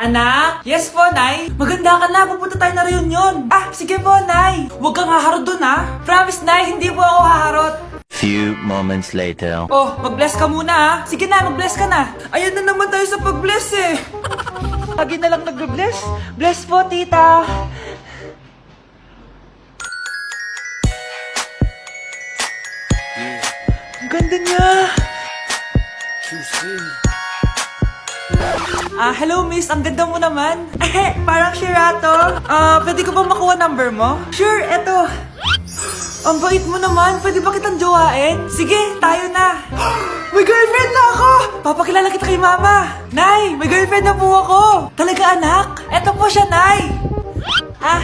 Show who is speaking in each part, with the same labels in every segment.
Speaker 1: Anak? Yes po, Nay. Maganda ka na. Pupunta tayo na reunion. Sige po, Nay. Huwag kang haharot dun, ha? Promise, Nay. Hindi po ako haharot.
Speaker 2: Few moments later.
Speaker 1: Oh, mag-bless ka muna, ha? Sige na, mag-bless ka na. Ayan na naman tayo sa pag-bless, eh. Lagi na lang nag-bless. Bless po, tita. Ang ganda niya. Hello miss, ang ganda mo naman. Parang Shirato. Pwede ko ba makuha number mo? Sure, eto. Ang bait mo naman, pwede ba kitang jowain? Sige, tayo na. May girlfriend na ako! Papakilala kita kay mama. Nay, may girlfriend na po ako. Talaga anak? Eto po siya, Nay.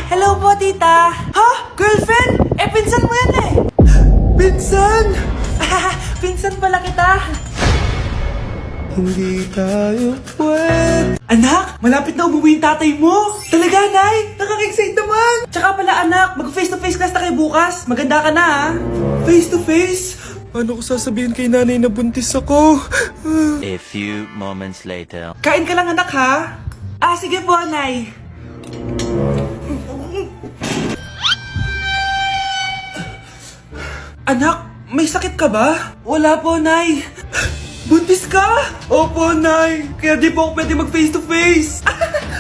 Speaker 1: Hello po tita. Ha? Girlfriend? Pinsan mo yan eh. Pinsan? Pinsan pala kita. Hindi tayo pwede. Anak, malapit na umuwi yung tatay mo. Talaga, Nay? Nakaka-excite naman. Tsaka pala, anak, mag-face-to-face class na kayo bukas. Maganda ka na, ha? Face-to-face? Paano ko sasabihin kay nanay na buntis ako?
Speaker 2: A few moments later.
Speaker 1: Kain ka lang, anak, ha? Sige po, Nay. Anak, may sakit ka ba? Wala po, Nay. Buntis ka? Opo, Nay. Kaya di po ako pwede mag-face-to-face.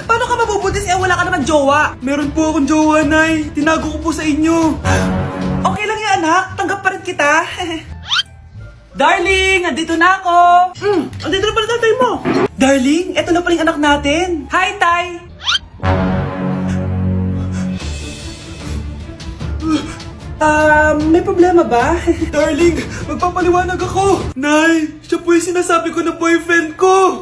Speaker 1: Paano ka mabubuntis wala ka naman jowa? Meron po akong jowa, Nay. Tinago ko po sa inyo. Okay lang yan, anak. Tanggap pa rin kita. Darling, andito na ako. Andito na pala tatay mo. Darling, eto na pala yung anak natin. Hi, Tay. May problema ba? Darling, magpapaliwanag ako. Nay, siya po yung sinasabi ko na boyfriend ko.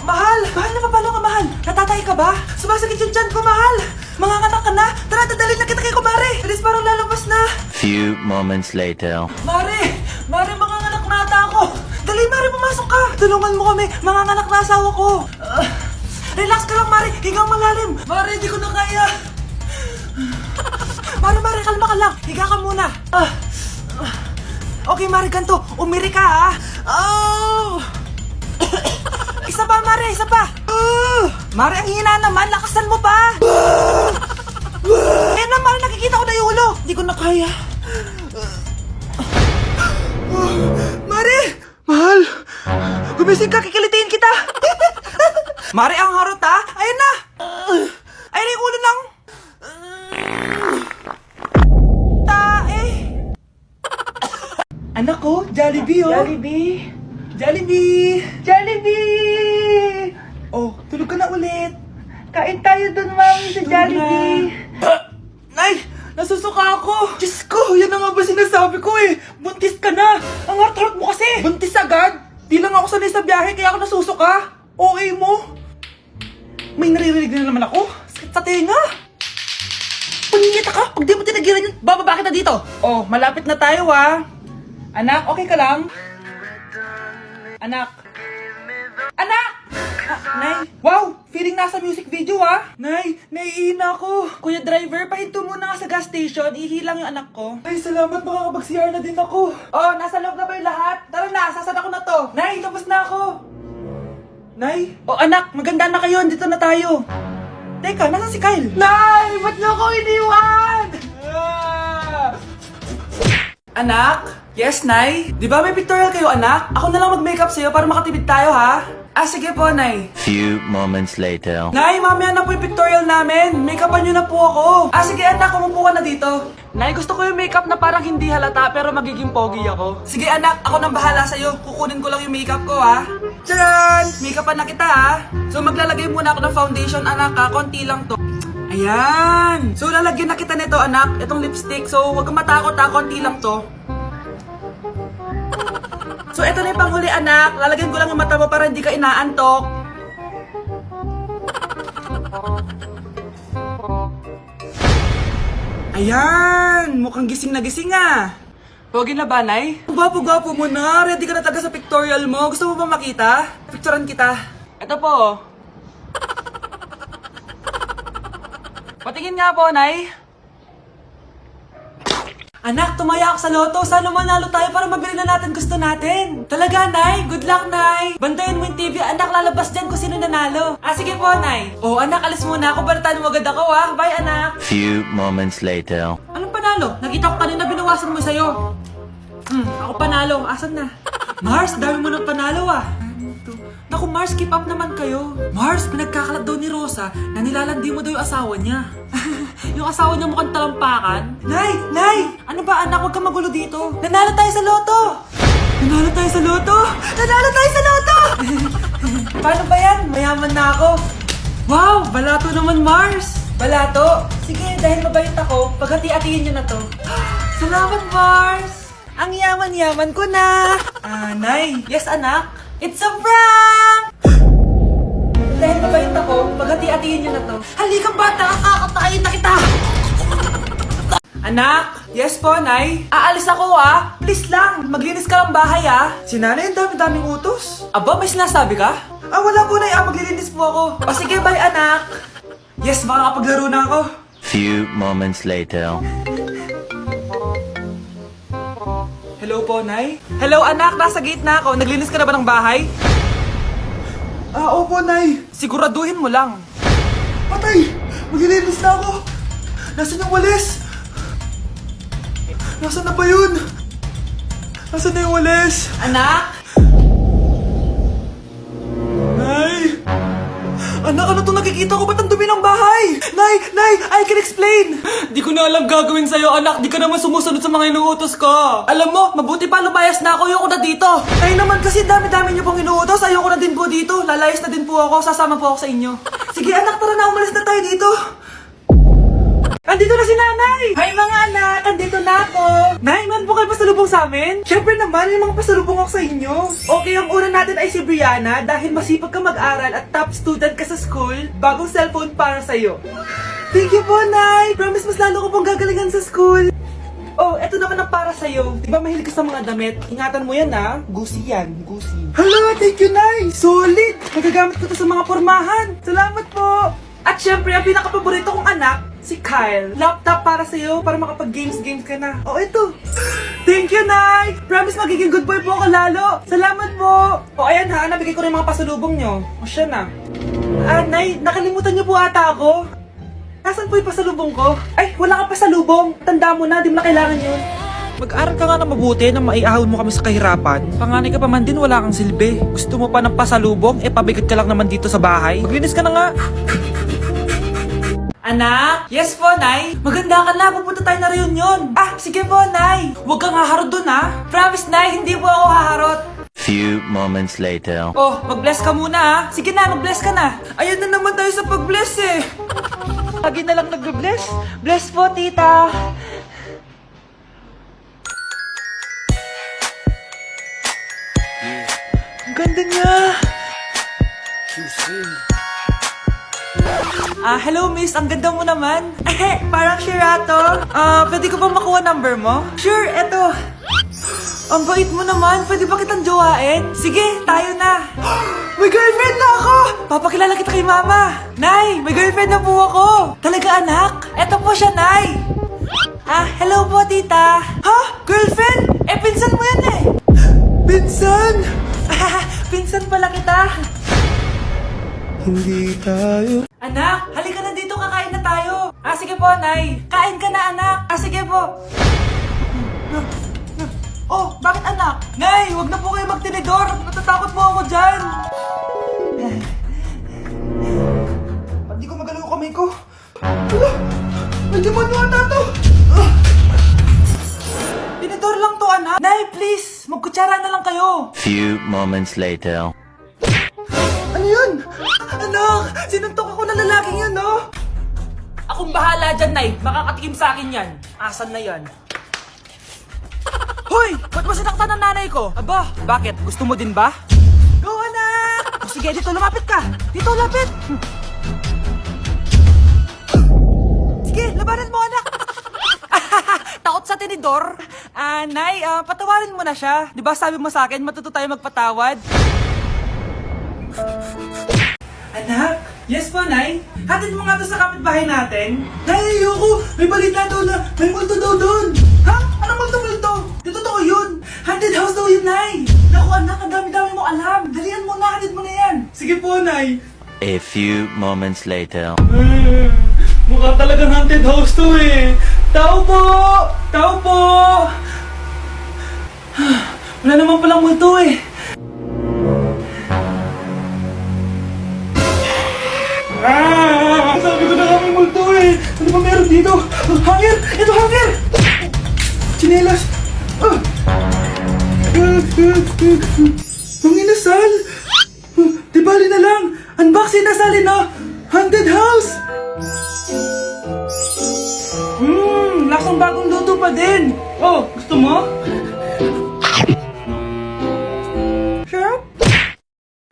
Speaker 1: Mahal na papalo ka, mahal. Natatay ka ba? Sumasakit yung tiyan ko, mahal. Manganganak ka na. Tara, dadalhin na kita kay kumare. Bilis, parang lalabas na.
Speaker 2: Few moments later.
Speaker 1: Mare, manganganak na ata ako. Dali, Mare, pumasok ka. Tulungan mo kami. Manganganak na asawa ko. Relax ka lang, Mare. Higang malalim. Mare, di ko na kaya. Mare, kalma ka lang. Higa ka muna. Okay, Mare, ganito. Umiri ka, ha? Isa pa, Mare, isa pa. Mare, ang hina naman. Lakasan mo pa. Na, Mare, nakikita ko na yung ulo. Di ko na kaya. Mare! Mahal! Gumising ka, kikilitiin kita! Mare, ang harot ha! Ayun na! Ayun na yung ulo lang! Tae! Anak ko, Jollibee oh! Jollibee! Oh, tulog ka na ulit! Kain tayo dun, Mami, sa Jollibee! Nay! Nasusuka ako! Diyos ko! Yan na nga ba sinasabi ko eh! Buntis ka na! Ang harot-harot mo kasi! Buntis agad? Di lang ako sanay sa biyahe kaya ako nasusuka! Okay mo? May naririnig na naman ako. Sakit sa tenga. Punyeta ka. Pag di mo tinagilan yun, bababa kita dito. Oh, malapit na tayo ha. Anak, okay ka lang? Anak. Nay. Wow, feeling nasa music video ha. Nay, naiihina ako. Kuya driver, pahinto muna ka sa gas station. Ihilang yung anak ko. Ay, salamat. Makakapag-CR na din ako. Oh, nasa loob na ba yung lahat? Tara na, sasada ko na to. Nay, tapos na ako. Nay? Oh anak, maganda na kayo. Dito na tayo. Teka, nasa si Kyle? Nay! Ba't niyo ako iniwan? Anak? Yes, Nay? Di ba may pictorial kayo, anak? Ako na lang mag-makeup sa'yo para makatipid tayo, ha? Sige po, Nay.
Speaker 2: Few moments later.
Speaker 1: Nay, mamaya na po yung pictorial namin. Make-upan nyo na po ako. Sige, anak, umupo ka na dito. Nay, gusto ko yung makeup na parang hindi halata pero magiging pogi ako. Sige, anak, ako nang bahala sa'yo. Kukunin ko lang yung makeup ko, ha? Tcharan! Make-upan na kita, ha? So, maglalagay muna ako ng foundation, anak, ha? Konti lang to. Ayan! So, lalagyan na kita nito, anak. Itong lipstick. So, huwag kang matakot, ha? Konti lang to. So, ito na yung panghuli, anak. Lalagyan ko lang yung mata mo para hindi ka inaantok. Ayan! Mukhang gising na gising, ah. Pogi na ba, Nay? Gwapo-gwapo mo na. Ready ka na taga sa pictorial mo. Gusto mo ba makita? Picturean kita. Ito po. Patingin nga po, Nay.
Speaker 3: Anak, tumaya ako sa loto. Sana manalo tayo para mabili na natin gusto natin. Talaga, Nay? Good luck, Nay. Bantayan mo yung TV. Anak, lalabas dyan kung sino nanalo. Sige po, Nay. Oh, anak, alis muna ako. Balitaan mo agad ako, ha? Bye, anak.
Speaker 2: Few moments later.
Speaker 3: Anong panalo? Nakita ko kanina binawasan mo sa'yo. Ako panalo. Asan na? Mars, dami mo ng panalo, ah. Naku, Mars, keep up naman kayo. Mars, pinagkakalat daw ni Rosa na nilalandi mo daw yung asawa niya. Yung asawa niya mukhang talampakan. Nay! Nay! Ano ba, anak? Huwag kang magulo dito. Nanalo tayo sa loto! Nanalo tayo sa loto! Nanalo tayo sa loto! Paano ba yan? Mayaman na ako. Wow! Balato naman, Mars! Balato? Sige, dahil mabait ako, paghati-hatiin niyo na to. Salamat, Mars! Ang yaman-yaman ko na! Nay! Yes, anak? It's a prank! Dahil mabait ako, paghati-hatiin niyo na to. Halika, bata! Kakatayin na kita! Anak! Yes po, Nay? Aalis ako, ah! Please lang! Maglinis ka ng bahay, ah!
Speaker 1: Si nanay, ang dami-daming utos.
Speaker 3: Aba, may sinasabi ka?
Speaker 1: Wala po, Nay. Maglilinis po ako.
Speaker 3: Sige, bye, anak!
Speaker 1: Yes, makakapaglaro na ako.
Speaker 2: Few moments later.
Speaker 3: Hello po, Nay? Hello, anak! Nasa gate na ako. Naglinis ka na ba ng bahay?
Speaker 1: Opo, Nay.
Speaker 3: Siguraduhin mo lang.
Speaker 1: Patay! Maglilinis na ako. Nasaan yung walis? Nasaan na ba yun? Nasaan na yung walis?
Speaker 3: Anak!
Speaker 1: Nay! Anak, ano to nakikita ko? Ba't ang dumi ng bahay? Nay! Nay! I can explain!
Speaker 3: Di ko na alam gagawin sa'yo, anak. Di ka naman sumusunod sa mga inuutos ko. Alam mo, mabuti pa lumayas na ako. Ayoko na dito.
Speaker 1: Nay naman kasi dami-dami niyo pong inuutos. Ayoko na din po dito. Lalayas na din po ako. Sasama po ako sa inyo. Sige anak, tara na. Umalis na tayo dito. Andito na si nanay!
Speaker 3: Hi mga anak! Andito na ako!
Speaker 1: Nay, man po kayo pasalubong sa amin? Siyempre naman, may mga pasalubong ako sa inyo. Okay, ang una natin ay si Brianna dahil masipag ka mag-aral at top student ka sa school. Bagong cellphone para sa'yo. Thank you po, Nay! Promise mas lalo ko pong gagalingan sa school. Oh, eto naman ang para sa'yo. Diba mahilig ka sa mga damit? Ingatan mo yan, ha? Gusi yan, gusi. Hala, thank you, Nay! Solid! Nagagamit ko to sa mga pormahan. Salamat po! At syempre, ang pinakapaborito kong anak, si Kyle. Laptop para sa'yo, para makapag-games ka na. Oh, ito. Thank you, Nay! Promise magiging good boy po ako lalo. Salamat po. O, ayan ha, nabigay ko na yung mga pasalubong nyo. O, siya na. Nay, nakalimutan niyo po ata ako. Nasaan po yung pasalubong ko? Ay, wala ka pasalubong. Tanda mo na, di mo na kailangan yun. Mag-aral ka nga na mabuti na maiahon mo kami sa kahirapan. Panganay ka pa man din, wala kang silbi. Gusto mo pa ng pasalubong? Pabigat ka lang naman dito sa bahay. Maglinis ka na nga.
Speaker 3: Anak? Yes po, Nay? Maganda ka na, pupunta tayo na reunion. Sige po, Nay. Huwag kang haharot dun, ha? Promise, Nay, hindi po ako haharot.
Speaker 2: Few moments later.
Speaker 3: Oh, mag-bless ka muna, ha? Sige na, mag-bless ka na.
Speaker 1: Ayun na naman tayo sa pag-bless eh. Lagi na lang nag-bless. Bless po, tita. Ang ganda niya.
Speaker 3: Hello, miss. Ang ganda mo naman. Parang Shirato. Pwede ko ba makuha number mo?
Speaker 1: Sure, eto.
Speaker 3: Ang bait mo naman. Pwede ba kitang jowain? Sige, tayo na.
Speaker 1: May girlfriend na ako.
Speaker 3: Papakilala kita kay mama. Nay, may girlfriend na po ako. Talaga, anak? Eto po siya, Nay. Hello po, tita.
Speaker 1: Ha? Girlfriend?
Speaker 3: Pinsan mo yan eh.
Speaker 1: Pinsan?
Speaker 3: Pinsan pala kita.
Speaker 1: Hindi tayo.
Speaker 3: Anak, halika na dito, kakain na tayo. Sige po, Nay. Kain ka na, anak. Sige po. Oh, bakit anak? Nay, wag na po kayo magtinidor. Natatakot po ako dyan.
Speaker 1: Hindi ko magalaw kamay ko. Hala, may demonyo ata to.
Speaker 3: Tinidor lang to, anak. Nay, please, magkutsara na lang kayo.
Speaker 2: Few moments later.
Speaker 1: Ano yun? Anak, sinuntok ako ng lalaking yun, no?
Speaker 3: Akong bahala dyan, Nay. Makakatikim sa akin yan. Asan na yan? Hoy! Ba't mo sinaktan ng nanay ko? Aba, bakit? Gusto mo din ba?
Speaker 1: Go, anak!
Speaker 3: Sige, dito lumapit ka. Dito, lapit. Sige, labanan mo, anak. Takot sa tinidor? Nay, patawarin mo na siya. Di ba sabi mo sa akin, matuto tayo magpatawad?
Speaker 1: Anak?
Speaker 3: Yes po, Nay.
Speaker 1: Hatid mo nga to sa kapitbahay natin. Nay, ayoko! May balita daw na may multo daw doon! Ha? Anong multo-multo? Di totoo yun! Haunted house daw yun, Nay! Naku anak, ang dami-dami mo alam! Dalian mo na, hatid mo na yan! Sige po, Nay!
Speaker 2: A few moments later.
Speaker 1: Mukha talagang haunted house to eh! Tao po! Tao po! Wala naman palang multo eh! Sabi ko na kami multo eh! Ano ba meron dito? Hangir! Ito hangir! Chinelas! Ang inasal! Di bali na lang! Unboxing na sali na! Haunted house! Lasang bagong luto pa din! Oh, gusto mo?